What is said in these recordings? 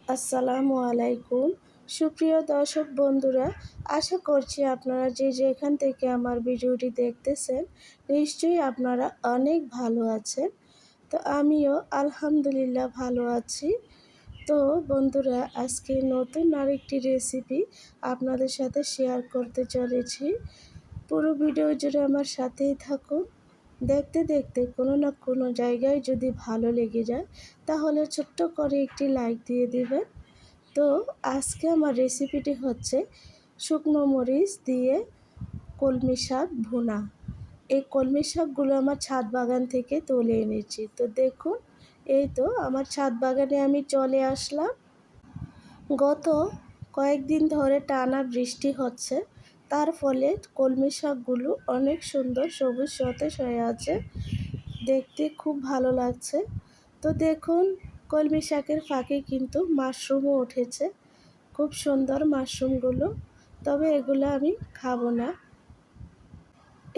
আসসালামু আলাইকুম। সুপ্রিয় দর্শক বন্ধুরা, আশা করছি আপনারা যে যেখান থেকে আমার ভিডিওটি দেখতেছেন, নিশ্চয়ই আপনারা অনেক ভালো আছেন। তো আমিও আলহামদুলিল্লাহ ভালো আছি। তো বন্ধুরা, আজকে নতুন আরেকটি রেসিপি আপনাদের সাথে শেয়ার করতে চলেছি। পুরো ভিডিও জুড়ে আমার সাথেই থাকুন। দেখতে দেখতে কোনো না কোনো জায়গায় যদি ভালো লেগে যায়, তাহলে ছোট্ট করে একটি লাইক দিয়ে দিবেন। তো আজকে আমার রেসিপিটি হচ্ছে শুকনো মরিচ দিয়ে কলমি শাক ভুনা। এই কলমি শাকগুলো আমার ছাদ বাগান থেকে তুলে এনেছি। তো দেখুন, এই তো আমার ছাদ বাগানে আমি চলে আসলাম। গত কয়েকদিন ধরে টানা বৃষ্টি হচ্ছে, তার ফলে কলমি শাকগুলো অনেক সুন্দর সবুজ সতেজ হয়ে আছে, দেখতে খুব ভালো লাগছে। তো দেখুন, কলমি শাকের ফাঁকে কিন্তু মাশরুমও উঠেছে, খুব সুন্দর মাশরুমগুলো। তবে এগুলো আমি খাবো না,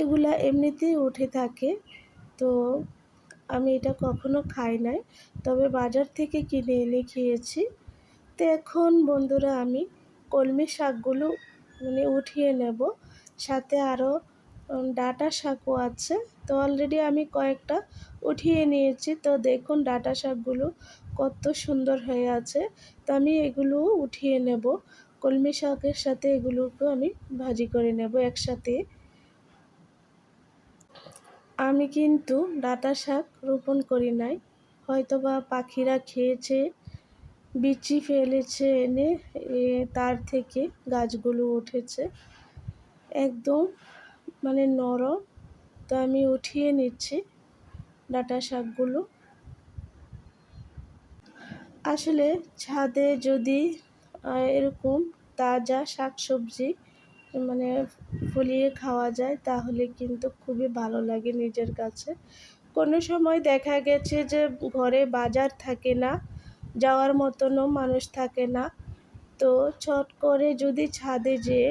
এগুলা এমনিতেই উঠে থাকে। তো আমি এটা কখনো খাই নাই, তবে বাজার থেকে কিনে এনে খেয়েছি। তো এখন বন্ধুরা, আমি কলমি শাকগুলো উঠিয়ে নেব। সাথে আরও ডাঁটা শাকও আছে। তো অলরেডি আমি কয়েকটা উঠিয়ে নিয়েছি। তো দেখুন ডাঁটা শাকগুলো কত সুন্দর হয়ে আছে। তো আমি এগুলো উঠিয়ে নেব। কলমি শাকের সাথে এগুলোকেও আমি ভাজি করে নেব একসাথে। আমি কিন্তু ডাঁটা শাক রোপণ করি নাই, হয়তোবা পাখিরা খেয়েছে, বিচি ফেলেছে এনে, তার থেকে গাছগুলো উঠেছে একদম নরম। তো আমি উঠিয়ে নিচ্ছি ডাঁটা শাকগুলো। আসলে ছাদে যদি এরকম তাজা শাকসবজি মানে ফলিয়ে খাওয়া যায়, তাহলে কিন্তু খুবই ভালো লাগে নিজের কাছে। কোনো সময় দেখা গেছে যে ঘরে বাজার থাকে না, যাওয়ার মতনও মানুষ থাকে না। তো চট করে যদি ছাদে যেয়ে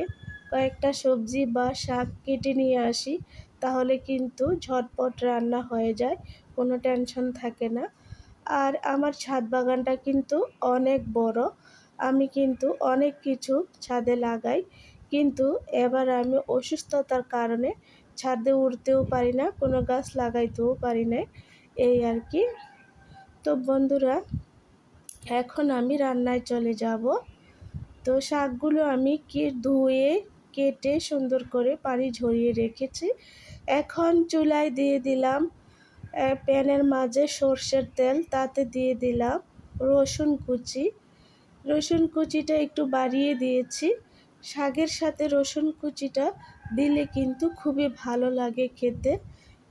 কয়েকটা সবজি বা শাক কেটে নিয়ে আসি, তাহলে কিন্তু ঝটপট রান্না হয়ে যায়, কোনো টেনশন থাকে না। আর আমার ছাদ বাগানটা কিন্তু অনেক বড়। আমি কিন্তু অনেক কিছু ছাদে লাগাই, কিন্তু এবার আমি অসুস্থতার কারণে ছাদে উঠতেও পারি না, কোনো গাছ লাগাইতেও পারি না, এই আর কি। তো বন্ধুরা, এখন আমি রান্নায় চলে যাব। তো শাকগুলো আমি ধুয়ে কেটে সুন্দর করে পানি ঝরিয়ে রেখেছি। এখন চুলায় দিয়ে দিলাম প্যানের মাঝে সর্ষের তেল, তাতে দিয়ে দিলাম রসুন কুচি। রসুন কুচিটা একটু বাড়িয়ে দিয়েছি। শাকের সাথে রসুন কুচিটা দিলে কিন্তু খুবই ভালো লাগে খেতে,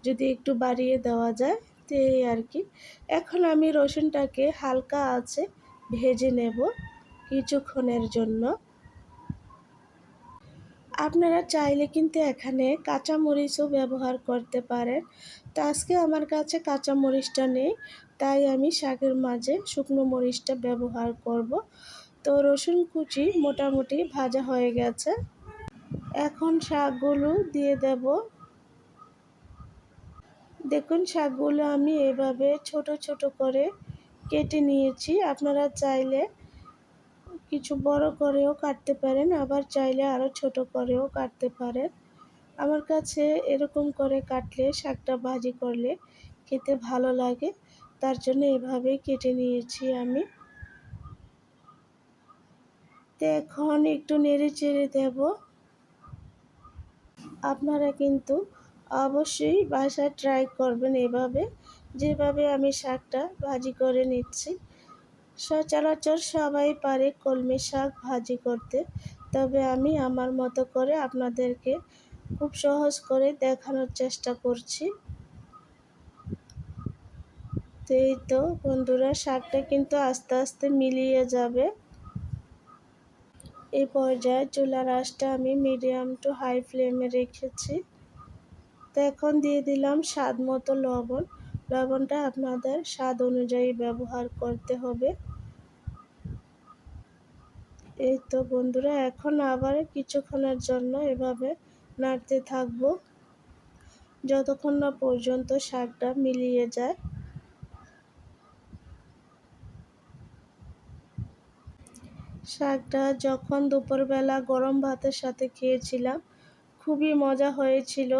যদি একটু বাড়িয়ে দেওয়া যায়। তো এই আর কি। এখন আমি রসুনটাকে হালকা আঁচে ভেজে নেব কিছুক্ষণের জন্য। আপনারা চাইলে কিন্তু এখানে কাঁচামরিচও ব্যবহার করতে পারেন। তো আজকে আমার কাছে কাঁচামরিচটা নেই, তাই আমি শাকের মাঝে শুকনো মরিচটা ব্যবহার করব। তো রসুন কুচি মোটামুটি ভাজা হয়ে গেছে, এখন শাকগুলো দিয়ে দেব। দেখুন, শাকগুলো আমি এভাবে ছোট ছোট করে কেটে নিয়েছি। আপনারা চাইলে কিছু বড় করেও কাটতে পারেন, আবার চাইলে আরও ছোট করেও কাটতে পারেন। আমার কাছে এরকম করে কাটলে শাকটা ভাজি করলে খেতে ভালো লাগে, তার জন্য এভাবেই কেটে নিয়েছি আমি। তো এখন একটু নেড়ে চেড়ে দেব। আপনারা কিন্তু অবশ্যই বাসায় ট্রাই করবেন এভাবে, যেভাবে আমি শাকটা ভাজি করে নিচ্ছি। সচরাচর সবাই পারে কলমি শাক ভাজি করতে, তবে আমি আমার মতো করে আপনাদেরকে খুব সহজ করে দেখানোর চেষ্টা করছি। তো এই তো বন্ধুরা, শাকটা কিন্তু আস্তে আস্তে মিলিয়ে যাবে। এই পর্যায়ে চুলার আঁচটা আমি মিডিয়াম টু হাই ফ্লেমে রেখেছি। তো এখন দিয়ে দিলাম স্বাদ মতো লবণ। লবণটা আপনাদের স্বাদ অনুযায়ী ব্যবহার করতে হবে। এই তো বন্ধুরা, এখন আবার কিছুক্ষণের জন্য এভাবে নাড়তে থাকবো, যতক্ষণ না পর্যন্ত শাকটা মিলিয়ে যায়। শাকটা যখন দুপুরবেলা গরম ভাতের সাথে খেয়েছিলাম, খুবই মজা হয়েছিল।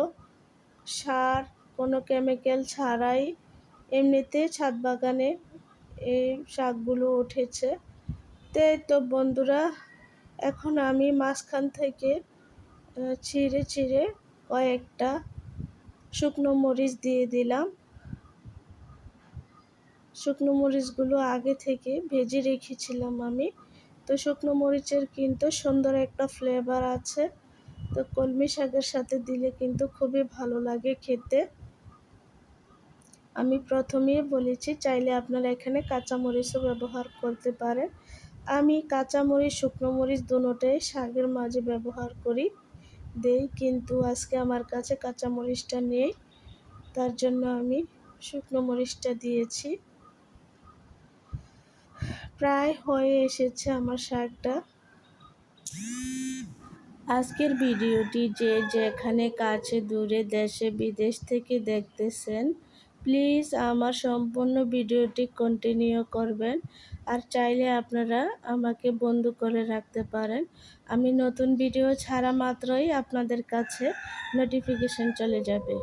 সার, কোনো কেমিক্যাল ছাড়াই এমনিতে ছাদ বাগানে এই শাকগুলো উঠেছে। তো বন্ধুরা, এখন আমি মাঝখান থেকে চিড়ে চিড়ে কয়েকটা শুকনো মরিচ দিয়ে দিলাম। শুকনো মরিচগুলো আগে থেকে ভেজে রেখেছিলাম আমি। তো শুকনো মরিচের কিন্তু সুন্দর একটা ফ্লেভার আছে। তো কলমি শাকের সাথে দিলে কিন্তু খুবই ভালো লাগে খেতে। আমি প্রথমেই বলেছি, চাইলে আপনারা এখানে কাঁচামরিচও ব্যবহার করতে পারেন। আমি কাঁচামরিচ, শুকনো মরিচ দুটোটাই শাকের মাঝে ব্যবহার দেই, কিন্তু আজকে আমার কাছে কাঁচামরিচটা নেই, তার জন্য আমি শুকনো মরিচটা দিয়েছি। প্রায় হয়ে এসেছে আমার শাকটা। আজকের ভিডিওটি যে যেখানে কাছে দূরে দেশে বিদেশ থেকে দেখতেছেন, প্লিজ আমার সম্পূর্ণ ভিডিওটি কন্টিনিউ করবেন। আর চাইলে আপনারা আমাকে বন্ধু করে রাখতে পারেন। আমি নতুন ভিডিও ছাড়া মাত্রই আপনাদের কাছে নোটিফিকেশন চলে যাবে।